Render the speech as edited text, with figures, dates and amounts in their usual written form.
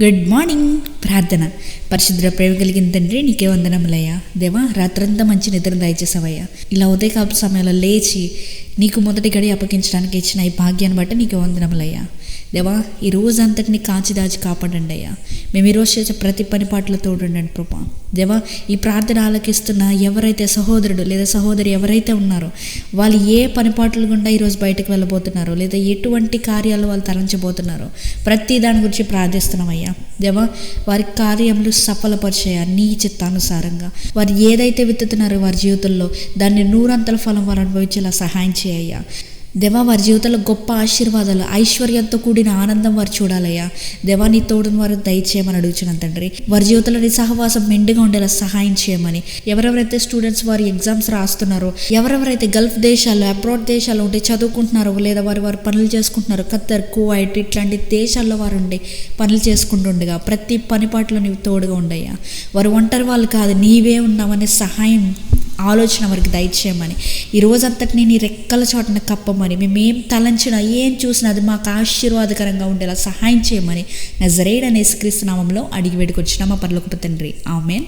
Good morning. ప్రార్థన. పరిశుద్ర ప్రేమ కలిగిన తండ్రి, నీకే వందనములయ్యా. దేవా, రాత్రంతా మంచి నిద్ర దయచేసావయ్యా. ఇలా ఉదయకాల సమయంలో లేచి నీకు మొదటి గడి అప్పగించడానికి ఇచ్చిన ఈ భాగ్యాన్ని బట్టి నీకే వందనములయ్యా. దేవా, ఈ రోజంతటిని కాచిదాచి కాపాడండి అయ్యా. మేము ఈరోజు చేసే ప్రతి పని పాటలో తోడుండండి ప్రభా. దేవా, ఈ ప్రార్థన ఆలకిస్తున్న ఎవరైతే సహోదరుడు లేదా సహోదరి ఎవరైతే ఉన్నారో వాళ్ళు ఏ పనిపాట్లు గుండా ఈరోజు బయటకు వెళ్ళబోతున్నారో లేదా ఎటువంటి కార్యాలు వాళ్ళు తలంచబోతున్నారో ప్రతి దాని గురించి ప్రార్థిస్తున్నామయ్యా. దేవా, వారి కార్యములు సఫలపరిచేయ నీ చిత్తానుసారంగా వారు ఏదైతే విత్తుతున్నారో వారి జీవితంలో దాన్ని నూరంతల ఫలం వారు అనుభవించేలా సహాయం చేయ్యా. దేవా, వారి జీవితంలో గొప్ప ఆశీర్వాదాలు, ఐశ్వర్యంతో కూడిన ఆనందం వారు చూడాలయ్యా. దేవా, నీ తోడును వారు దయచేయమని అడుగుచున్నాను తండ్రి. వారి జీవితంలో నీ సహవాసం మెండుగా ఉండేలా సహాయం చేయమని. ఎవరెవరైతే స్టూడెంట్స్ వారి ఎగ్జామ్స్ రాస్తున్నారో, ఎవరెవరైతే గల్ఫ్ దేశాల్లో అబ్రాడ్ దేశాల్లో ఉంటే చదువుకుంటున్నారో లేదా వారు పనులు చేసుకుంటున్నారో, ఖత్తర్, కువైట్ ఇట్లాంటి దేశాల్లో వారు ఉండి పనులు చేసుకుంటుండగా ప్రతి పనిపాట్లో నీవు తోడుగా ఉండయ్యా. వారు ఒంటరి వాళ్ళు కాదు, నీవే ఉన్నామనే సహాయం ఆలోచన వారికి దయచేయమని. ఈ రోజంతటిని నీ రెక్కల చోటన కప్పమని, మేమేం తలంచినా ఏం చూసినా అది మాకు ఆశీర్వాదకరంగా ఉండేలా సహాయం చేయమని నజరేయుడైన యేసుక్రీస్తు నామములో అడిగి వేడుకొచ్చున్నాము మా పరలోకపు తండ్రి. ఆమేన్.